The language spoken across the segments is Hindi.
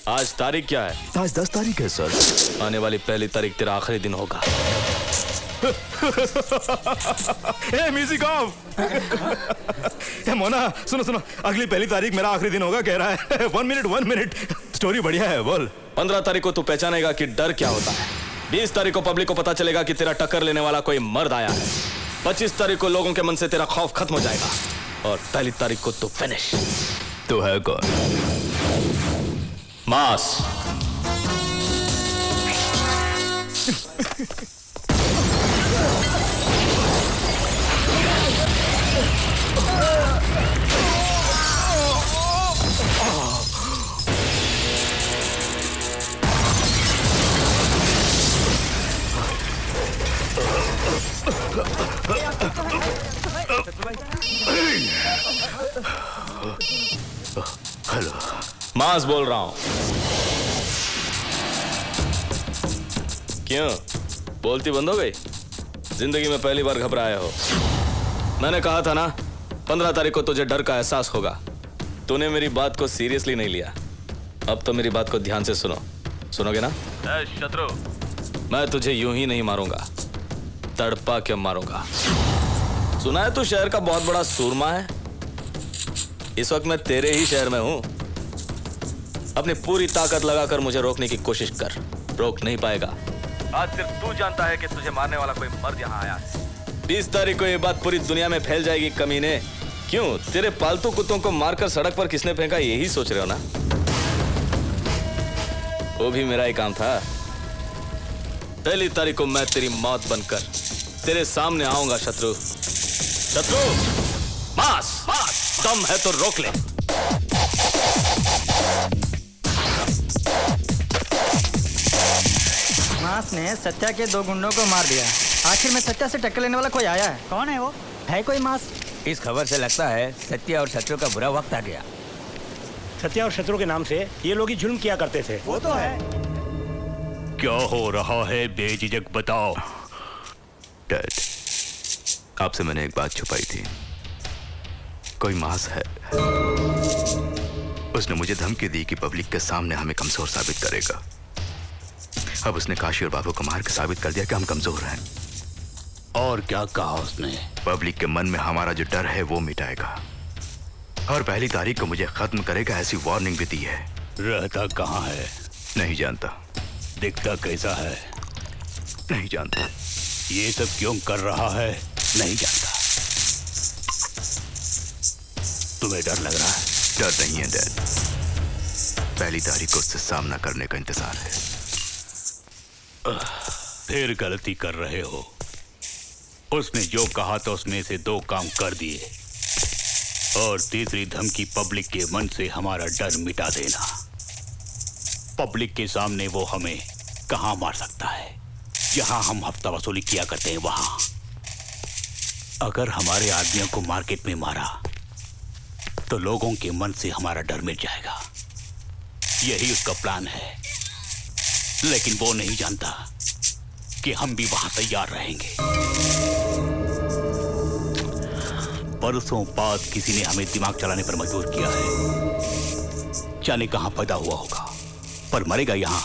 आज तारीख क्या है? आज 10 तारीख है सर। आने वाली पहली तारीख तेरा आखिरी दिन होगा। ए, म्यूजिक ऑफ। ए मोना, सुनो सुनो, अगली पहली तारीख मेरा आखिरी दिन होगा कह रहा है। 1 मिनट स्टोरी बढ़िया है, बोल। 15 तारीख को तू पहचानेगा कि डर क्या होता है। 20 तारीख को पब्लिक को पता चलेगा कि तेरा टक्कर लेने वाला कोई मर्द आया है। 25 तारीख को लोगों के मन से तेरा खौफ खत्म हो जाएगा और पहली तारीख को तू फिनिश। तो है कौन? मास। हेलो, मास बोल रहा हूं। क्यों बोलती बंद हो गई? जिंदगी में पहली बार घबराए हो। मैंने कहा था ना 15 तारीख को तुझे डर का एहसास होगा। तूने मेरी बात को सीरियसली नहीं लिया। अब तो मेरी बात को ध्यान से सुनो। सुनोगे ना? शत्रु, मैं तुझे यूं ही नहीं मारूंगा, तड़पा के मारूंगा। सुना है तू शहर का बहुत बड़ा सूरमा है। इस वक्त मैं तेरे ही शहर में हूं। अपनी पूरी ताकत लगाकर मुझे रोकने की कोशिश कर, रोक नहीं पाएगा। आज सिर्फ तू जानता है कि तुझे मारने वाला कोई मर्द यहाँ आया है। 20 तारीख को ये बात पूरी दुनिया में फैल जाएगी कमीने। क्यों, तेरे पालतू कुत्तों को मारकर सड़क पर किसने फेंका, यही सोच रहे हो ना? वो भी मेरा ही काम था। पहली तारीख को मैं तेरी मौत बनकर तेरे सामने आऊंगा शत्रु। शत्रु, मास, दम है तो रोक ले। मास ने सत्या के 2 गुंडों को मार दिया। आखिर में सत्या से टक्कर लेने वाला कोई आया है। कौन है वो? है कोई मास? इस खबर से लगता है सत्या और शत्रु का बुरा वक्त आ गया। सत्या और शत्रु के नाम से ये लोग ही जुल्म किया करते थे। वो तो है। क्या हो रहा है बेझिझक बताओ। डैड, आपसे मैंने एक बात छुपाई थी। कोई मास है, उसने मुझे धमकी दी कि पब्लिक के सामने हमें कमजोर साबित करेगा। अब उसने काशी और बाबू को मार के साबित कर दिया कि हम कमजोर हैं। और क्या कहा उसने? पब्लिक के मन में हमारा जो डर है वो मिटाएगा और पहली तारीख को मुझे खत्म करेगा, ऐसी वार्निंग भी दी है। रहता कहाँ है? नहीं जानता। दिखता कैसा है? नहीं जानता। ये सब क्यों कर रहा है? नहीं जानता। तुम्हें डर लग रहा है? डर नहीं है डैड, पहली तारीख को उससे सामना करने का इंतजार है। फिर गलती कर रहे हो। उसने जो कहा था उसमें से 2 काम कर दिए और तीसरी धमकी पब्लिक के मन से हमारा डर मिटा देना। पब्लिक के सामने वो हमें कहां मार सकता है? जहां हम हफ्ता वसूली किया करते हैं वहां। अगर हमारे आदमियों को मार्केट में मारा तो लोगों के मन से हमारा डर मिट जाएगा। यही उसका प्लान है, लेकिन वो नहीं जानता कि हम भी वहां तैयार रहेंगे। परसों बाद किसी ने हमें दिमाग चलाने पर मजबूर किया है। जाने कहां पैदा हुआ होगा, पर मरेगा यहां।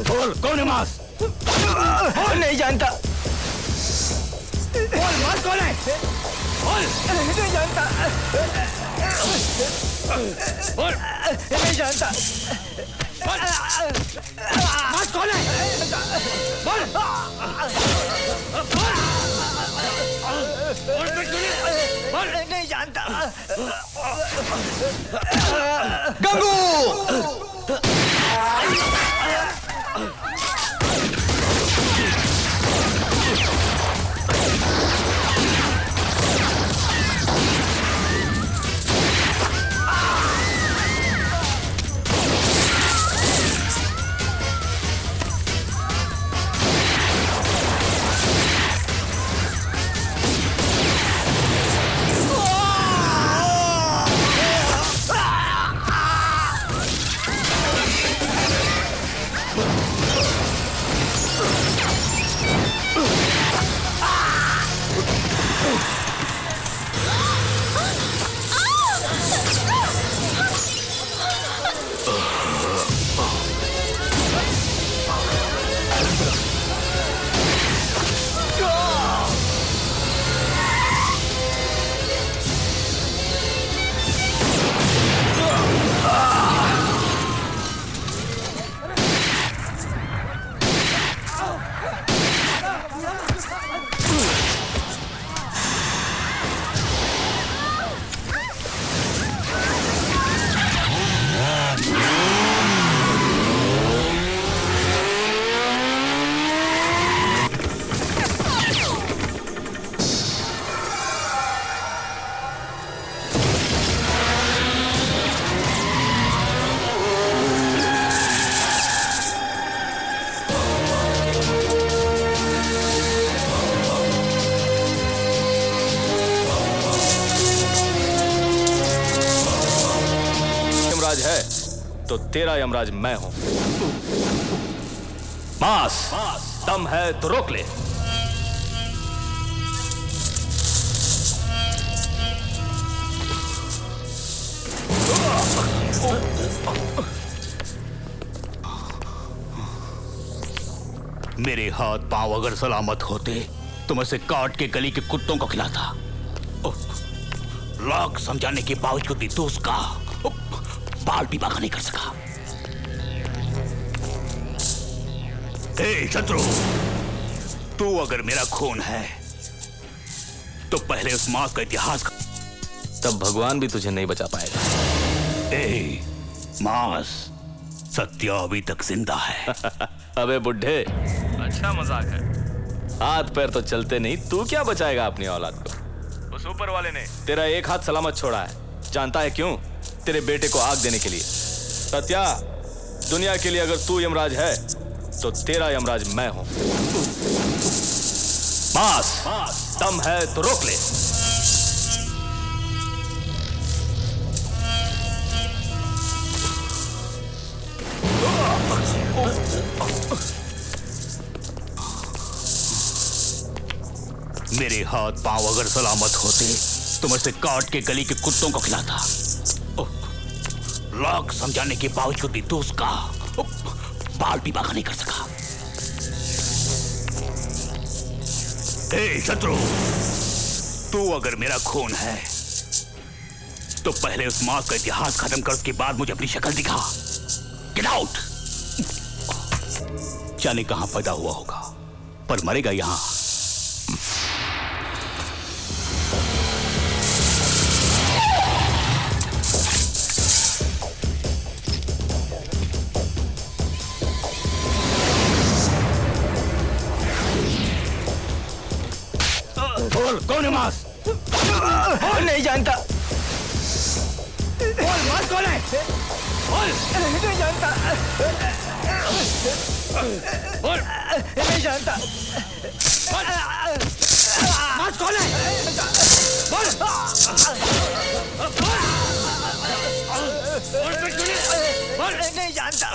बोल, कौन है मास? नहीं जानता। बोल, मास कौन है? बोल, नहीं जानता। बोल, नहीं जानता। बोल, मास कौन है? बोल, बोल, नहीं जानता। गंगू! तो तेरा यमराज मैं हूं। मास, दम है तो रोक ले। मेरे हाथ पांव अगर सलामत होते तो मैं उसे काट के गली के कुत्तों को खिलाता। लाख समझाने के बावजूद भी तू उसका बाल भी बांका नहीं कर सका। ए शत्रु, तू अगर मेरा खून है तो पहले उस मास का इतिहास तब भगवान भी तुझे नहीं बचा पाएगा। ए मास, सत्या अभी तक जिंदा है। अबे बुड्ढे, अच्छा मजाक है। हाथ पैर तो चलते नहीं, तू क्या बचाएगा अपनी औलाद को? उस ऊपर वाले ने तेरा एक हाथ सलामत छोड़ा है। जानता है क्यों? तेरे बेटे को आग देने के लिए। सत्या, दुनिया के लिए अगर तू यमराज है तो तेरा यमराज मैं हूं। मास, दम है तो रोक ले। मेरे हाथ पांव अगर सलामत होते तो मैं उसे काट के गली के कुत्तों को खिलाता। लाख समझाने के बावजूद भी तू उसका बाल भी बांका नहीं कर सका। ए शत्रु, तू अगर मेरा खून है तो पहले उस मास का इतिहास खत्म कर, उसके बाद मुझे अपनी शक्ल दिखा। Get out. जाने कहां पैदा हुआ होगा पर मरेगा यहां। बोल, कौन है मास? नहीं जानता। बोल, मास कौन है? बोल, नहीं जानता। बोल, नहीं जानता। मास कौन है? बोल, बोल, नहीं जानता।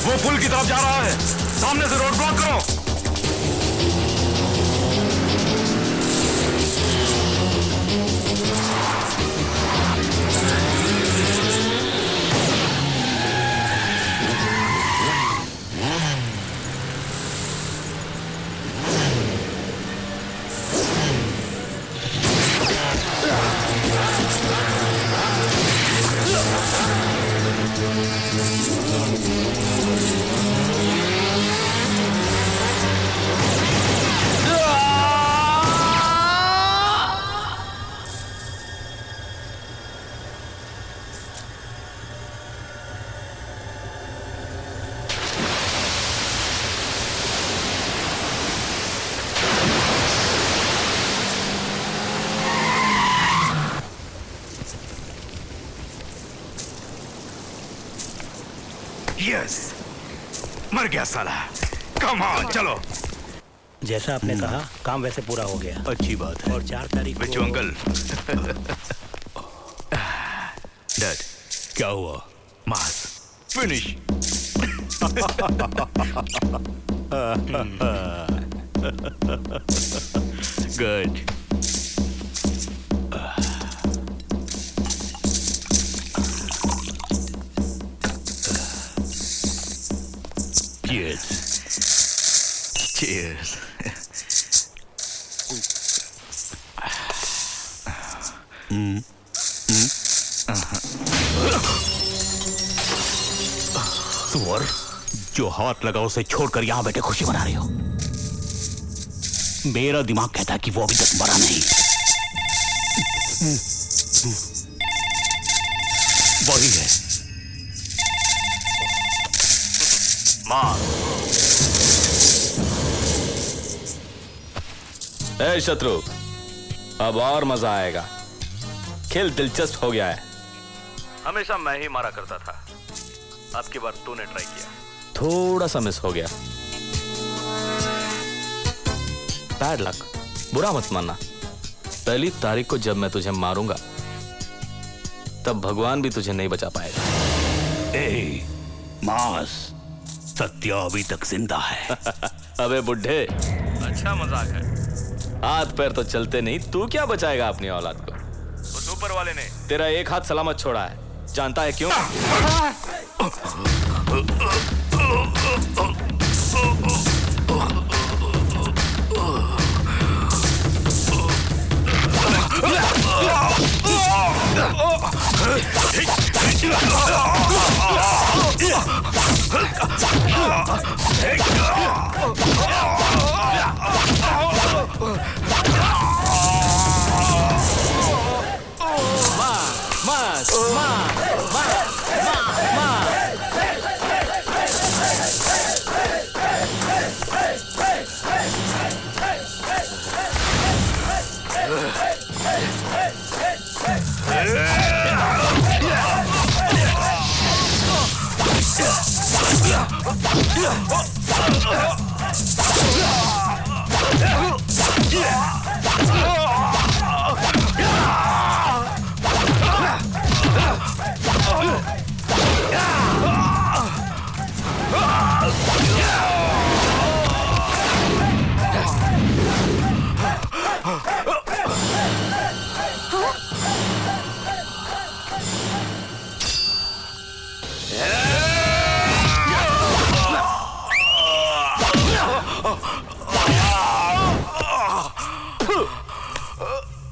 वो पुल की तरफ जा रहा है। सामने से रोड ब्लॉक करो। यस, मर गया साला। कम ऑन, चलो। जैसा आपने कहा, काम वैसे पूरा हो गया। अच्छी बात है। और 4 तारीख बिच्छू अंकल। डैड, क्या हुआ? मास फिनिश। गुड। Cheers. Cheers. सुअर, जो हाथ लगा उसे छोड़कर यहां बैठे खुशी मना रही हो। मेरा दिमाग कहता है कि वो अभी तक मरा नहीं। वही है। ए शत्रु, अब और मजा आएगा। खेल दिलचस्प हो गया है। हमेशा मैं ही मारा करता था, अब की बार तूने ट्राई किया। थोड़ा सा मिस हो गया। बैड लक, बुरा मत मानना। 1 तारीख को जब मैं तुझे मारूंगा, तब भगवान भी तुझे नहीं बचा पाएगा। ए, मास, सत्य अभी तक जिंदा है। अबे बुड्ढे, अच्छा मजाक है। हाथ पैर तो चलते नहीं, तू क्या बचाएगा अपनी औलाद को? उस ऊपर वाले ने तेरा एक हाथ सलामत छोड़ा है, जानता है क्यों?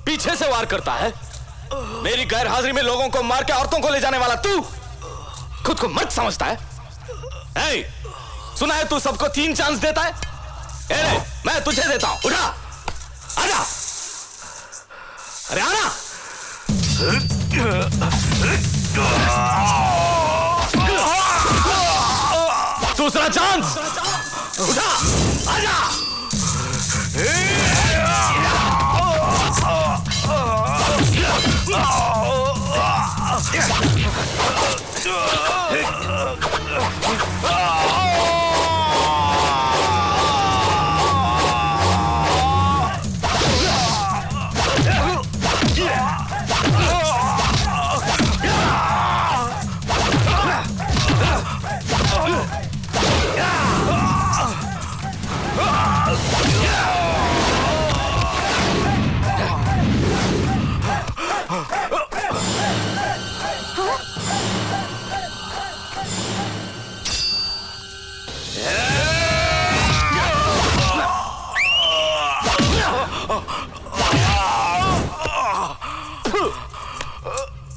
पीछे से वार करता है। मेरी गैर हाजिरी में लोगों को मार के औरतों को ले जाने वाला तू खुद को मर्द समझता है? ए, सुना है तू सबको 3 चांस देता है? ए, मैं तुझे देता हूं, उठा, आजा। अरे आना। दूसरा चांस, उठा, आजा।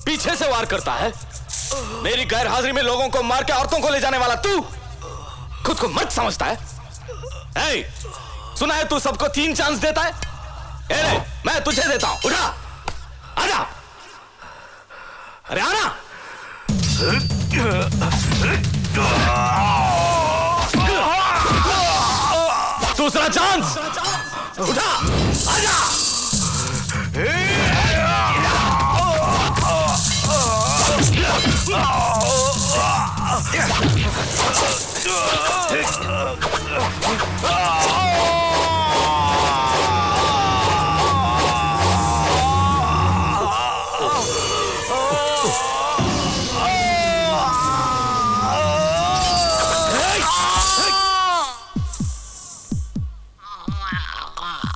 पीछे से वार करता है। मेरी गैर हाजिरी में लोगों को मार के औरतों को ले जाने वाला तू खुद को मर्द समझता है? ए, सुना है तू सबको 3 चांस देता है? ए, मैं तुझे देता हूं, उठा, आजा, अरे आना। दूसरा चांस, उठा, आजा।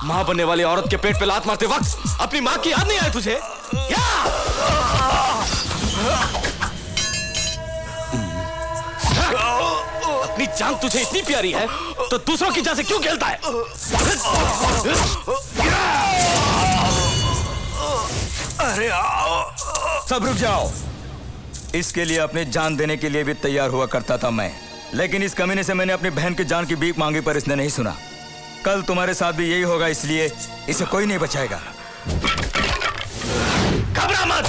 मां बनने वाली औरत के पेट पे लात मारते वक्त अपनी मां की याद नहीं आई तुझे? अपनी जान तुझे इतनी प्यारी है तो दूसरों की जान से क्यों खेलता है? अरे आओ। सब रुक जाओ। इसके लिए अपनी जान देने के लिए भी तैयार हुआ करता था मैं, लेकिन इस कमीने से मैंने अपनी बहन की जान की भीख मांगी पर इसने नहीं सुना। कल तुम्हारे साथ भी यही होगा, इसलिए इसे कोई नहीं बचाएगा। घबरा मत,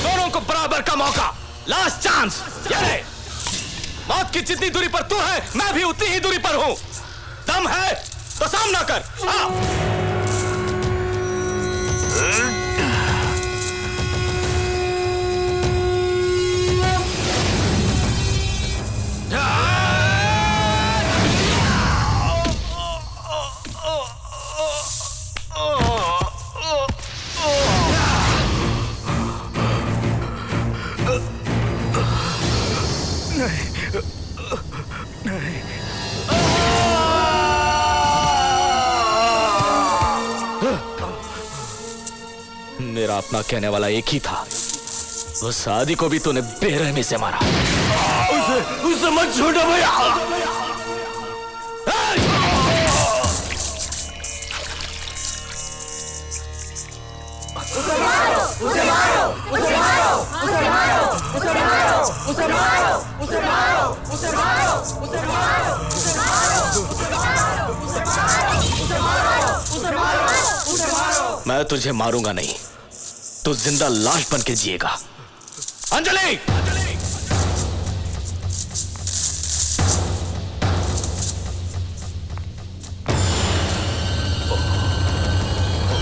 दोनों को बराबर का मौका, लास्ट चांस। ये ले, मौत की जितनी दूरी पर तू है मैं भी उतनी ही दूरी पर हूं। दम है तो सामना कर। मेरा अपना कहने वाला एक ही था, वो शादी को भी तूने बेरहमी से मारा। उसे मत छोड़ो भैया। उसे मारो, उसे मारो, उसे मारो, उसे मारो, उसे मारो, उसे मारो, उसे मारो, उसे मारो, उसे मारो, उसे मारो, उसे मारो, उसे मारो, उसे मारो, उसे मारो, उसे मारो। मैं तुझे मारूंगा नहीं, तू जिंदा लाश बन के जिएगा। अंजलि!